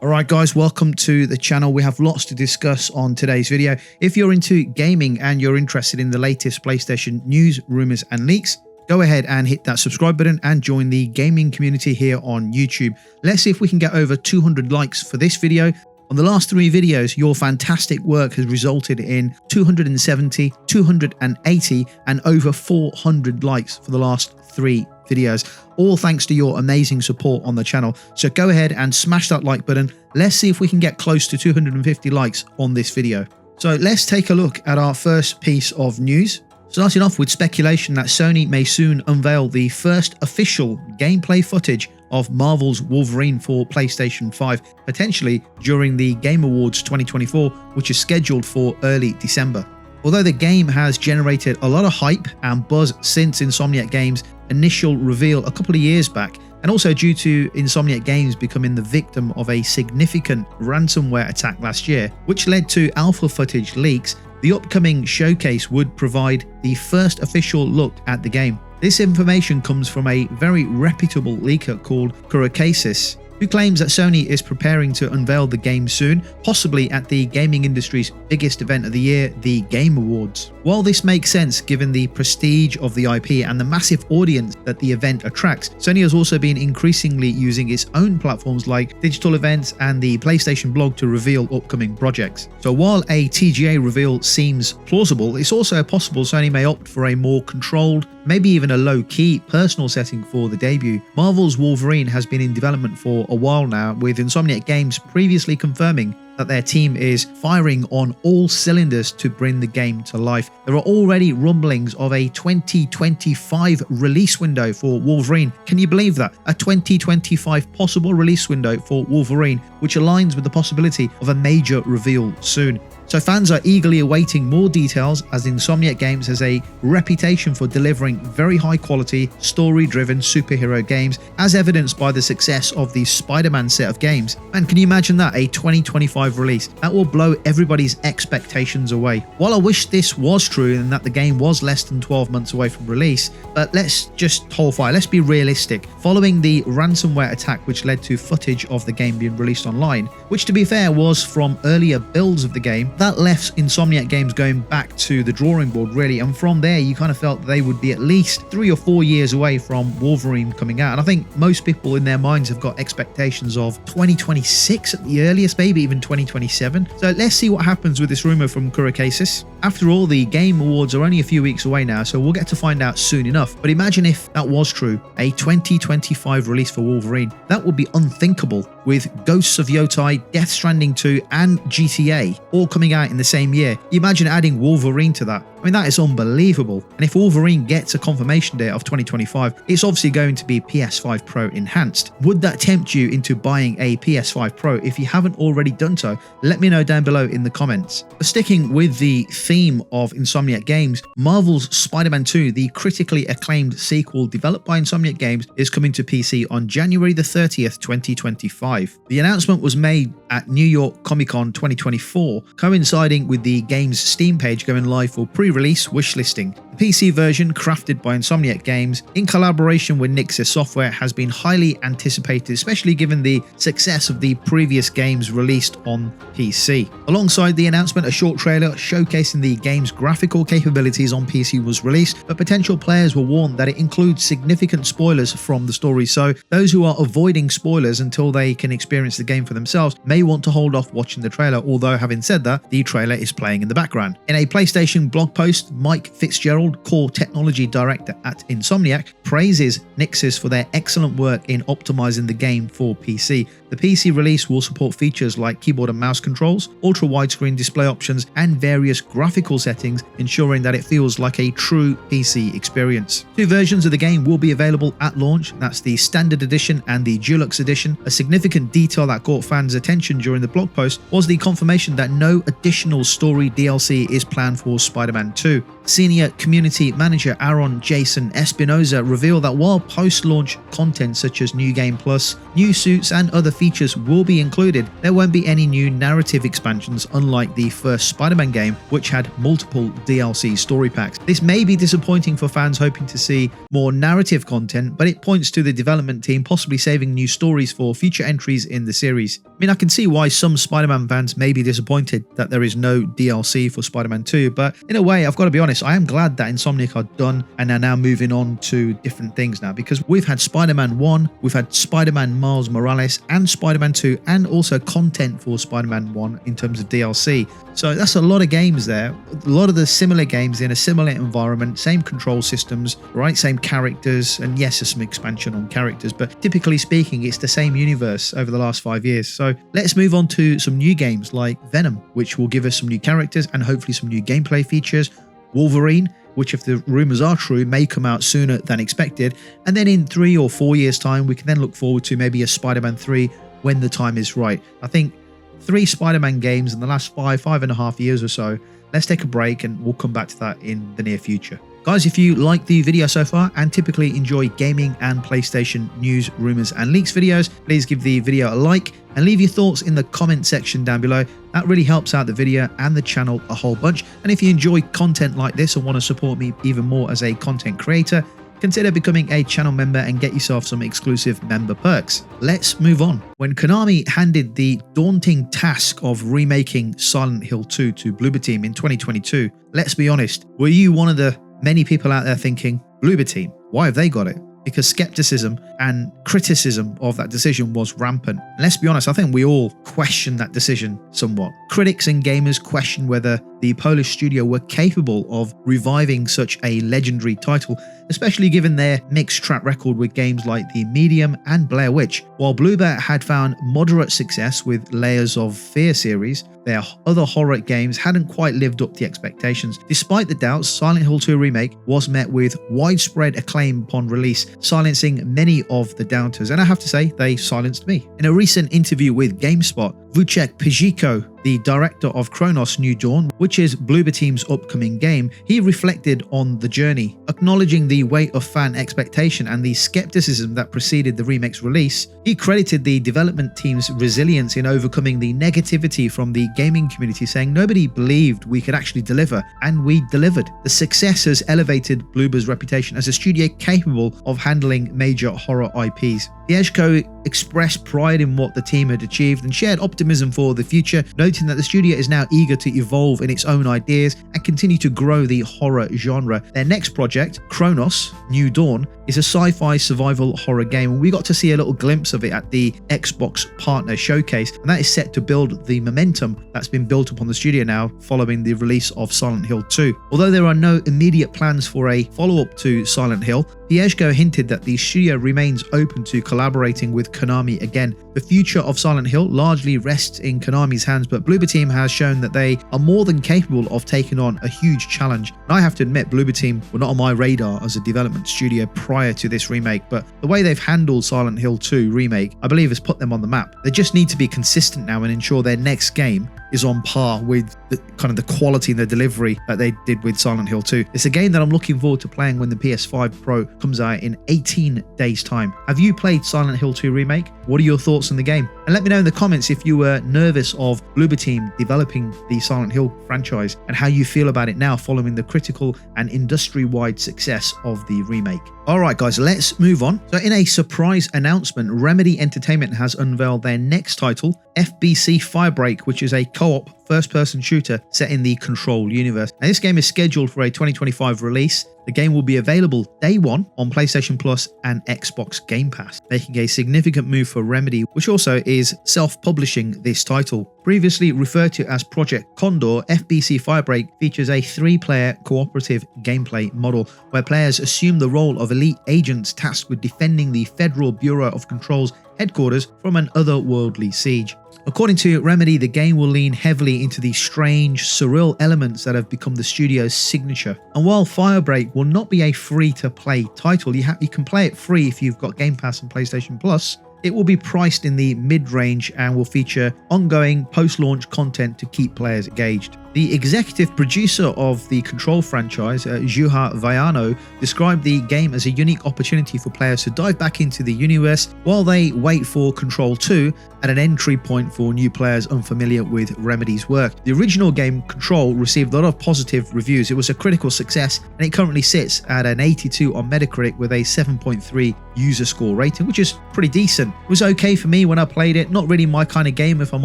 Alright guys, welcome to the channel. We have lots to discuss on today's video. If you're into gaming and you're interested in the latest PlayStation news, rumours and leaks, go ahead and hit that subscribe button and join the gaming community here on YouTube. Let's see if we can get over 200 likes for this video. On the last 3 videos, your fantastic work has resulted in 270, 280 and over 400 likes for the last 3 videos, all thanks to your amazing support on the channel. So go ahead and smash that like button. Let's see if we can get close to 250 likes on this video. So let's take a look at our first piece of news. Starting off with speculation that Sony may soon unveil the first official gameplay footage of Marvel's Wolverine for PlayStation 5, potentially during the Game Awards 2024, which is scheduled for early December. Although the game has generated a lot of hype and buzz since Insomniac Games' initial reveal a couple of years back, and also due to Insomniac Games becoming the victim of a significant ransomware attack last year, which led to alpha footage leaks, the upcoming showcase would provide the first official look at the game. This information comes from a very reputable leaker called Circulating, who claims that Sony is preparing to unveil the game soon, possibly at the gaming industry's biggest event of the year, the Game Awards. While this makes sense given the prestige of the IP and the massive audience that the event attracts, Sony has also been increasingly using its own platforms like digital events and the PlayStation blog to reveal upcoming projects. So while a TGA reveal seems plausible, it's also possible Sony may opt for a more controlled, maybe even a low-key personal setting for the debut. Marvel's Wolverine has been in development for a while now, with Insomniac Games previously confirming that their team is firing on all cylinders to bring the game to life. There are already rumblings of a 2025 release window for Wolverine. Can you believe that? A 2025 possible release window for Wolverine, which aligns with the possibility of a major reveal soon. So fans are eagerly awaiting more details, as Insomniac Games has a reputation for delivering very high quality, story-driven superhero games, as evidenced by the success of the Spider-Man set of games. And can you imagine that? A 2025 release. That will blow everybody's expectations away. While I wish this was true and that the game was less than 12 months away from release, but let's just hold fire. Let's be realistic. Following the ransomware attack which led to footage of the game being released online, which to be fair was from earlier builds of the game, that left Insomniac Games going back to the drawing board really, and from there you kind of felt they would be at least 3 or 4 years away from Wolverine coming out. And I think most people in their minds have got expectations of 2026 at the earliest, maybe even 2027. So let's see what happens with this rumor from Circulating. After all, the Game Awards are only a few weeks away now, so we'll get to find out soon enough. But imagine if that was true, a 2025 release for Wolverine. That would be unthinkable, with Ghosts of Yotai, Death Stranding 2 and GTA all coming out in the same year. You imagine adding Wolverine to that. I mean, that is unbelievable. And if Wolverine gets a confirmation date of 2025, it's obviously going to be PS5 Pro enhanced. Would that tempt you into buying a PS5 Pro? If you haven't already done so, let me know down below in the comments. But sticking with the theme of Insomniac Games, Marvel's Spider-Man 2, the critically acclaimed sequel developed by Insomniac Games, is coming to PC on January the 30th, 2025. The announcement was made at New York Comic Con 2024, coinciding with the game's Steam page going live for pre-release wishlisting. The PC version, crafted by Insomniac Games in collaboration with Nixxes Software, has been highly anticipated, especially given the success of the previous games released on PC. Alongside the announcement, a short trailer showcasing the game's graphical capabilities on PC was released, but potential players were warned that it includes significant spoilers from the story, so those who are avoiding spoilers until they can experience the game for themselves may want to hold off watching the trailer, although having said that, the trailer is playing in the background. In a PlayStation blog post, Mike Fitzgerald, core technology director at Insomniac, praises Nixxes for their excellent work in optimizing the game for PC. The PC release will support features like keyboard and mouse controls, ultra widescreen display options, and various graphical settings, ensuring that it feels like a true PC experience. 2 versions of the game will be available at launch. That's the Standard Edition and the Deluxe Edition. A significant detail that caught fans' attention during the blog post was the confirmation that no additional story DLC is planned for Spider-Man 2. Senior community community manager Aaron Jason Espinoza revealed that while post-launch content such as New Game Plus, new suits and other features will be included, there won't be any new narrative expansions unlike the first Spider-Man game, which had multiple DLC story packs. This may be disappointing for fans hoping to see more narrative content, but it points to the development team possibly saving new stories for future entries in the series. I mean, I can see why some Spider-Man fans may be disappointed that there is no DLC for Spider-Man 2, but in a way, I've got to be honest, I am glad that Insomniac are done and are now moving on to different things now, because we've had Spider-Man 1, we've had Spider-Man Miles Morales and Spider-Man 2, and also content for Spider-Man 1 in terms of DLC. So that's a lot of games there, a lot of the similar games in a similar environment, same control systems, right? Same characters, and yes, there's some expansion on characters, but typically speaking, it's the same universe over the last 5 years. So let's move on to some new games like Venom, which will give us some new characters and hopefully some new gameplay features. Wolverine, which if the rumors are true, may come out sooner than expected. And then in 3 or 4 years' time, we can then look forward to maybe a Spider-Man 3 when the time is right. I think 3 Spider-Man games in the last 5.5 years or so. Let's take a break and we'll come back to that in the near future. Guys, if you like the video so far and typically enjoy gaming and PlayStation news, rumors and leaks videos, please give the video a like and leave your thoughts in the comment section down below. That really helps out the video and the channel a whole bunch. And if you enjoy content like this and want to support me even more as a content creator, consider becoming a channel member and get yourself some exclusive member perks. Let's move on. When Konami handed the daunting task of remaking Silent Hill 2 to Bloober Team in 2022, let's be honest, were you one of the many people out there thinking, Bloober Team, why have they got it? Because skepticism and criticism of that decision was rampant. And let's be honest, I think we all question that decision somewhat. Critics and gamers question whether the Polish studio were capable of reviving such a legendary title, especially given their mixed track record with games like The Medium and Blair Witch. While Bloober had found moderate success with Layers of Fear series, their other horror games hadn't quite lived up to expectations. Despite the doubts, Silent Hill 2 Remake was met with widespread acclaim upon release, silencing many of the doubters, and I have to say, they silenced me. In a recent interview with GameSpot, Wuchang, the director of Chronos New Dawn, which is Bloober Team's upcoming game, he reflected on the journey, acknowledging the weight of fan expectation and the skepticism that preceded the remake's release. He credited the development team's resilience in overcoming the negativity from the gaming community, saying nobody believed we could actually deliver, and we delivered. The success has elevated Bloober's reputation as a studio capable of handling major horror IPs. Pieszko expressed pride in what the team had achieved and shared optimism for the future, noting that the studio is now eager to evolve in its own ideas and continue to grow the horror genre. Their next project, Chronos New Dawn, is a sci-fi survival horror game, and we got to see a little glimpse of it at the Xbox Partner Showcase, and that is set to build the momentum that's been built upon the studio now following the release of Silent Hill 2. Although there are no immediate plans for a follow-up to Silent Hill, Pieszko hinted that the studio remains open to collaborating with Konami again. The future of Silent Hill largely rests in Konami's hands, but Bloober Team has shown that they are more than capable of taking on a huge challenge. And I have to admit, Bloober Team were not on my radar as a development studio prior to this remake, but the way they've handled Silent Hill 2 Remake, I believe, has put them on the map. They just need to be consistent now and ensure their next game is on par with the quality and the delivery that they did with Silent Hill 2. It's a game that I'm looking forward to playing when the PS5 Pro comes out in 18 days time. Have you played Silent Hill 2 Remake? What are your thoughts on the game? And let me know in the comments if you were nervous of Bloober Team developing the Silent Hill franchise and how you feel about it now following the critical and industry-wide success of the remake. Alright guys, let's move on. So in a surprise announcement, Remedy Entertainment has unveiled their next title, FBC Firebreak, which is a co-op first-person shooter set in the Control universe. Now, this game is scheduled for a 2025 release. The game will be available day one on PlayStation Plus and Xbox Game Pass, making a significant move for Remedy, which also is self-publishing this title. Previously referred to as Project Condor, FBC Firebreak features a 3-player cooperative gameplay model where players assume the role of elite agents tasked with defending the Federal Bureau of Control's headquarters from an otherworldly siege. According to Remedy, the game will lean heavily into the strange, surreal elements that have become the studio's signature. And while Firebreak will not be a free-to-play title, you can play it free if you've got Game Pass and PlayStation Plus. It will be priced in the mid-range and will feature ongoing post-launch content to keep players engaged. The executive producer of the Control franchise, Juha Vaiano, described the game as a unique opportunity for players to dive back into the universe while they wait for Control 2 at an entry point for new players unfamiliar with Remedy's work. The original game, Control, received a lot of positive reviews. It was a critical success, and it currently sits at an 82 on Metacritic with a 7.3 user score rating, which is pretty decent. It was okay for me when I played it. Not really my kind of game, if I'm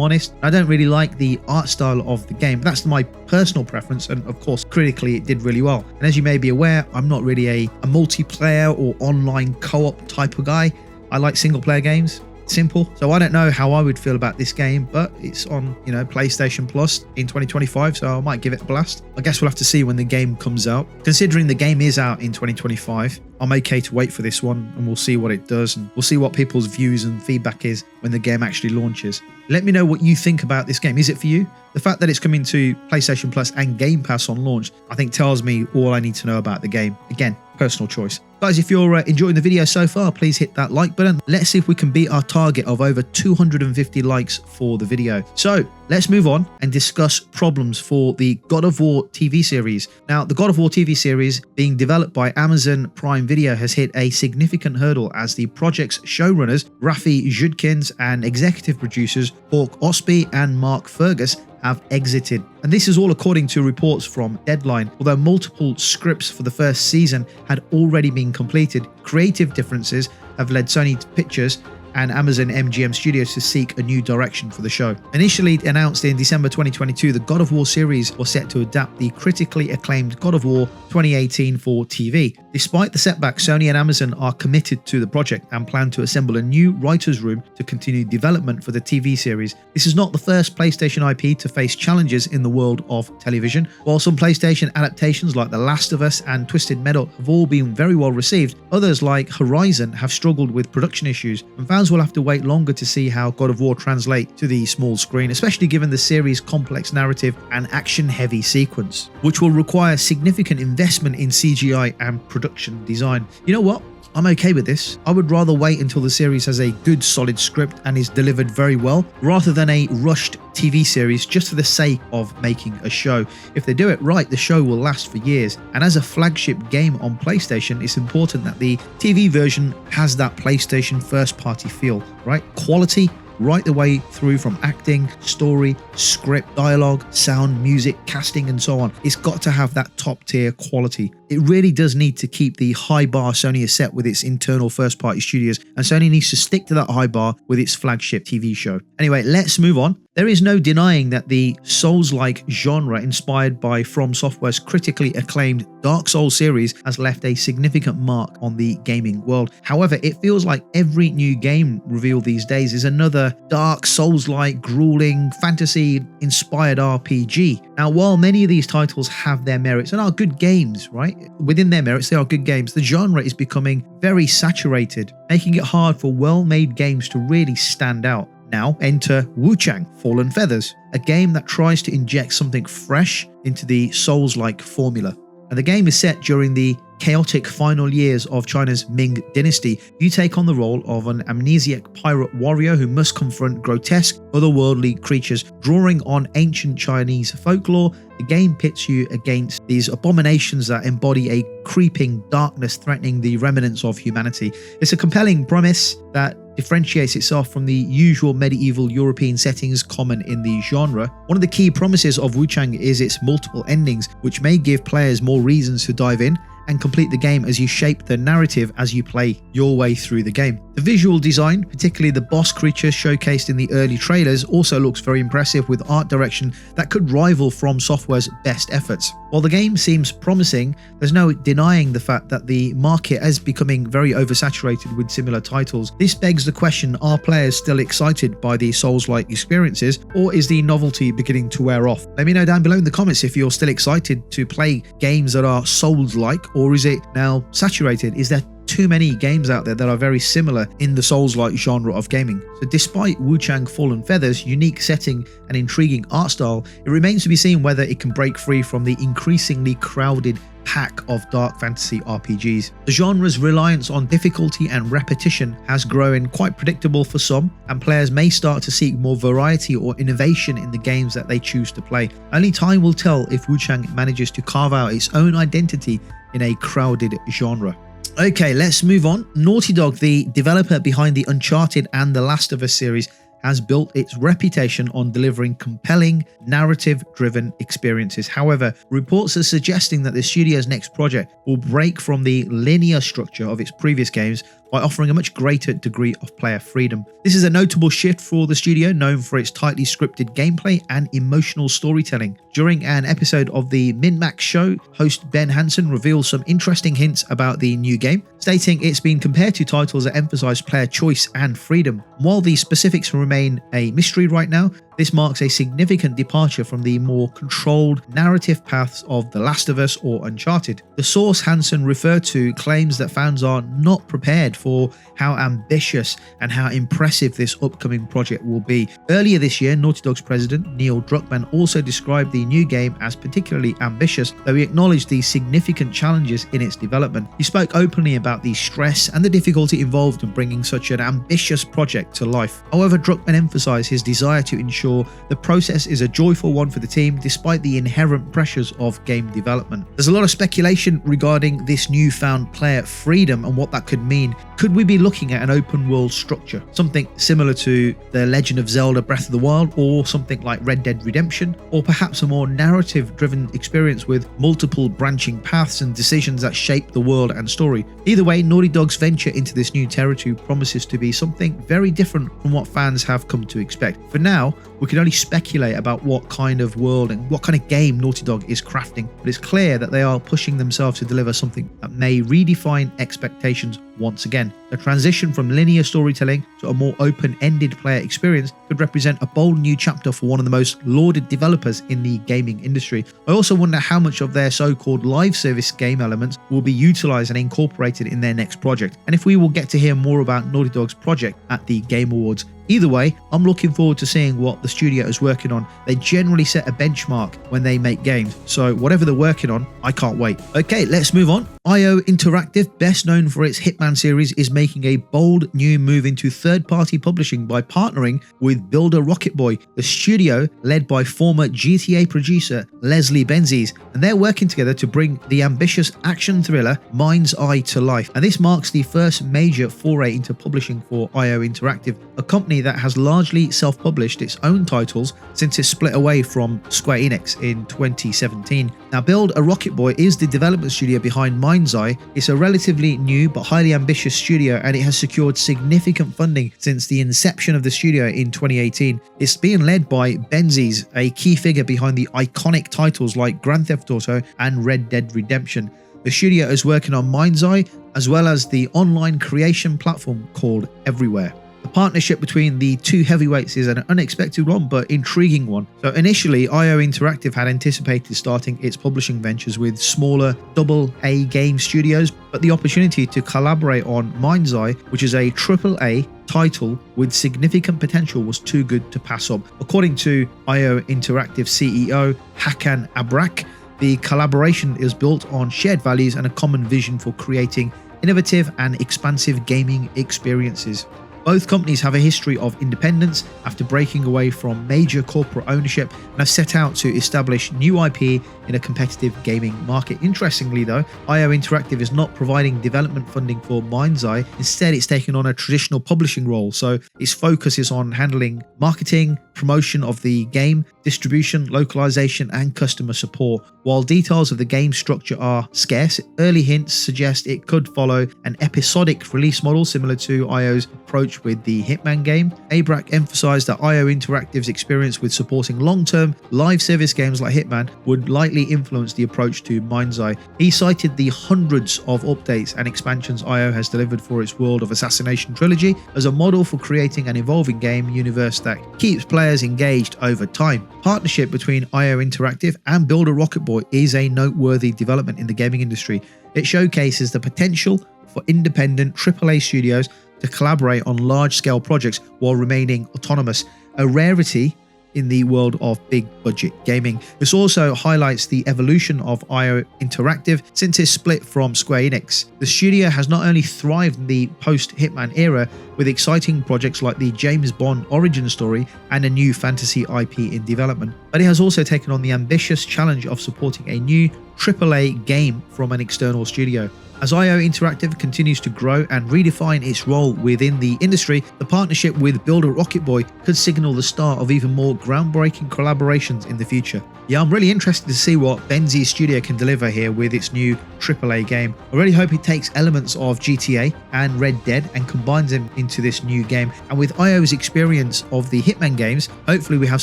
honest. I don't really like the art style of the game. That's my personal preference, and of course critically it did really well. And as you may be aware, I'm not really a multiplayer or online co-op type of guy. I like single player games. Simple. So I don't know how I would feel about this game, but it's on, PlayStation Plus in 2025, so I might give it a blast. I guess we'll have to see when the game comes out. Considering the game is out in 2025, I'm okay to wait for this one, and we'll see what it does, and we'll see what people's views and feedback is when the game actually launches. Let me know what you think about this game. Is it for you? The fact that it's coming to PlayStation Plus and Game Pass on launch, I think tells me all I need to know about the game. Again, personal choice. Guys, if you're enjoying the video so far, please hit that like button. Let's see if we can beat our target of over 250 likes for the video. So let's move on and discuss problems for the God of War TV series. Now, the God of War TV series being developed by Amazon Prime Video has hit a significant hurdle as the project's showrunners, Rafi Judkins, and executive producers Hawk Osby and Mark Fergus have exited. And this is all according to reports from Deadline. Although multiple scripts for the first season had already been completed, creative differences have led Sony Pictures and Amazon MGM Studios to seek a new direction for the show. Initially announced in December 2022, the God of War series was set to adapt the critically acclaimed God of War 2018 for TV. Despite the setback, Sony and Amazon are committed to the project and plan to assemble a new writer's room to continue development for the TV series. This is not the first PlayStation IP to face challenges in the world of television. While some PlayStation adaptations like The Last of Us and Twisted Metal have all been very well received, others like Horizon have struggled with production issues, and fans will have to wait longer to see how God of War translate to the small screen, especially given the series' complex narrative and action-heavy sequence, which will require significant investment in CGI and production design. You know what? I'm okay with this. I would rather wait until the series has a good solid script and is delivered very well, rather than a rushed TV series just for the sake of making a show. If they do it right, the show will last for years. And as a flagship game on PlayStation, it's important that the TV version has that PlayStation first party feel, right? Quality right the way through, from acting, story, script, dialogue, sound, music, casting, and so on. It's got to have that top tier quality. It really does need to keep the high bar Sony has set with its internal first party studios, and Sony needs to stick to that high bar with its flagship TV show. Anyway, let's move on. There is no denying that the Souls-like genre inspired by From Software's critically acclaimed Dark Souls series has left a significant mark on the gaming world. However, it feels like every new game revealed these days is another Dark Souls-like, grueling, fantasy-inspired RPG. Now, while many of these titles have their merits and are good games, right? Within their merits, they are good games. The genre is becoming very saturated, making it hard for well-made games to really stand out. Now enter Wuchang, Fallen Feathers, a game that tries to inject something fresh into the Souls-like formula. And the game is set during the chaotic final years of China's Ming dynasty. You take on the role of an amnesiac pirate warrior who must confront grotesque, otherworldly creatures. Drawing on ancient Chinese folklore, the game pits you against these abominations that embody a creeping darkness threatening the remnants of humanity. It's a compelling premise that differentiates itself from the usual medieval European settings common in the genre. One of the key promises of Wuchang is its multiple endings, which may give players more reasons to dive in and complete the game as you shape the narrative as you play your way through the game. The visual design, particularly the boss creatures showcased in the early trailers, also looks very impressive, with art direction that could rival From Software's best efforts. While the game seems promising, there's no denying the fact that the market is becoming very oversaturated with similar titles. This begs the question, are players still excited by the Souls-like experiences, or is the novelty beginning to wear off? Let me know down below in the comments if you're still excited to play games that are Souls-like, or is it now saturated? Is there too many games out there that are very similar in the Souls-like genre of gaming. So despite Wuchang Fallen Feather's unique setting and intriguing art style, it remains to be seen whether it can break free from the increasingly crowded pack of dark fantasy RPGs. The genre's reliance on difficulty and repetition has grown quite predictable for some, and players may start to seek more variety or innovation in the games that they choose to play. Only time will tell if Wuchang manages to carve out its own identity in a crowded genre. Okay, let's move on. Naughty Dog, the developer behind the Uncharted and The Last of Us series, has built its reputation on delivering compelling, narrative-driven experiences. However, reports are suggesting that the studio's next project will break from the linear structure of its previous games by offering a much greater degree of player freedom. This is a notable shift for the studio, known for its tightly scripted gameplay and emotional storytelling. During an episode of the Min-Max show, host Ben Hansen revealed some interesting hints about the new game, stating it's been compared to titles that emphasize player choice and freedom. While the specifics remain a mystery right now, this marks a significant departure from the more controlled narrative paths of The Last of Us or Uncharted. The source Hansen referred to claims that fans are not prepared for how ambitious and how impressive this upcoming project will be. Earlier this year, Naughty Dog's president, Neil Druckmann, also described the new game as particularly ambitious, though he acknowledged the significant challenges in its development. He spoke openly about the stress and the difficulty involved in bringing such an ambitious project to life. However, Druckmann emphasized his desire to ensure the process is a joyful one for the team despite the inherent pressures of game development. There's a lot of speculation regarding this newfound player freedom and what that could mean. Could we be looking at an open world structure, something similar to The Legend of Zelda Breath of the Wild, or something like Red Dead Redemption, or perhaps a more narrative driven experience with multiple branching paths and decisions that shape the world and story? Either way, Naughty Dog's venture into this new territory promises to be something very different from what fans have come to expect. For now, we can only speculate about what kind of world and what kind of game Naughty Dog is crafting, but it's clear that they are pushing themselves to deliver something that may redefine expectations once again. The transition from linear storytelling to a more open-ended player experience could represent a bold new chapter for one of the most lauded developers in the gaming industry. I also wonder how much of their so-called live service game elements will be utilized and incorporated in their next project, and if we will get to hear more about Naughty Dog's project at the Game Awards. Either way, I'm looking forward to seeing what the studio is working on. They generally set a benchmark when they make games, so whatever they're working on, I can't wait. Okay, let's move on. IO Interactive, best known for its Hitman series, is making a bold new move into third-party publishing by partnering with Builder Rocket Boy, the studio led by former GTA producer Lezlie Benzies, and they're working together to bring the ambitious action thriller Mind's Eye to life. And this marks the first major foray into publishing for IO Interactive, a company that has largely self-published its own titles since it split away from Square Enix in 2017. Now, Build a Rocket Boy is the development studio behind Mind's Eye. It's a relatively new but highly ambitious studio, and it has secured significant funding since the inception of the studio in 2018. It's being led by Benzies, a key figure behind the iconic titles like Grand Theft Auto and Red Dead Redemption. The studio is working on Mind's Eye as well as the online creation platform called Everywhere. The partnership between the two heavyweights is an unexpected one, but intriguing one. So initially, IO Interactive had anticipated starting its publishing ventures with smaller AA game studios, but the opportunity to collaborate on Mind's Eye, which is a AAA title with significant potential, was too good to pass up. According to IO Interactive CEO Hakan Abrak, the collaboration is built on shared values and a common vision for creating innovative and expansive gaming experiences. Both companies have a history of independence after breaking away from major corporate ownership and have set out to establish new IP in a competitive gaming market. Interestingly though, IO Interactive is not providing development funding for Mind's Eye. Instead, it's taken on a traditional publishing role, so its focus is on handling marketing, promotion of the game, distribution, localization, and customer support. While details of the game structure are scarce, early hints suggest it could follow an episodic release model similar to IO's approach with the Hitman game. Abrak emphasized that IO Interactive's experience with supporting long-term live service games like Hitman would likely influence the approach to Mind's Eye. He cited the hundreds of updates and expansions IO has delivered for its World of Assassination trilogy as a model for creating an evolving game universe that keeps players engaged over time. Partnership between IO Interactive and Builder Rocket Boy is a noteworthy development in the gaming industry. It showcases the potential for independent AAA studios to collaborate on large-scale projects while remaining autonomous, a rarity in the world of big budget gaming. This also highlights the evolution of IO Interactive since its split from Square Enix. The studio has not only thrived in the post-Hitman era with exciting projects like the James Bond origin story and a new fantasy IP in development, but it has also taken on the ambitious challenge of supporting a new AAA game from an external studio. As IO Interactive continues to grow and redefine its role within the industry, the partnership with builder Rocket Boy could signal the start of even more groundbreaking collaborations in the future. Yeah, I'm really interested to see what Benzies studio can deliver here with its new AAA game. I really hope it takes elements of GTA and Red Dead and combines them into this new game. And with IO's experience of the Hitman games, hopefully we have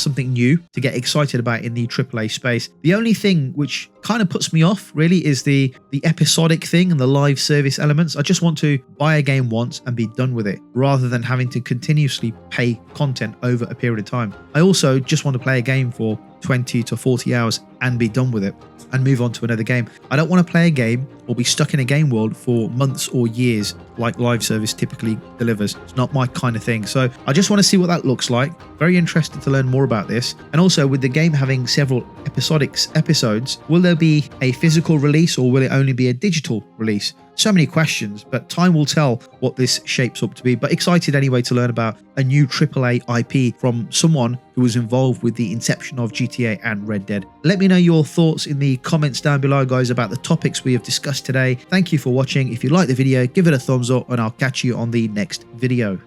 something new to get excited about in the AAA space. The only thing which kind of puts me off really is the episodic thing and the live service elements. I just want to buy a game once and be done with it, rather than having to continuously pay content over a period of time. I also just want to play a game for 20 to 40 hours and be done with it and move on to another game. I don't want to play a game or be stuck in a game world for months or years like live service typically delivers. It's not my kind of thing. So I just want to see what that looks like. Very interested to learn more about this. And also, with the game having several episodes, will there be a physical release or will it only be a digital release? So many questions, but time will tell what this shapes up to be. But excited anyway to learn about a new AAA IP from someone who was involved with the inception of GTA and Red Dead. Let me know your thoughts in the comments down below, guys, about the topics we have discussed today. Thank you for watching. If you like the video, give it a thumbs up and I'll catch you on the next video.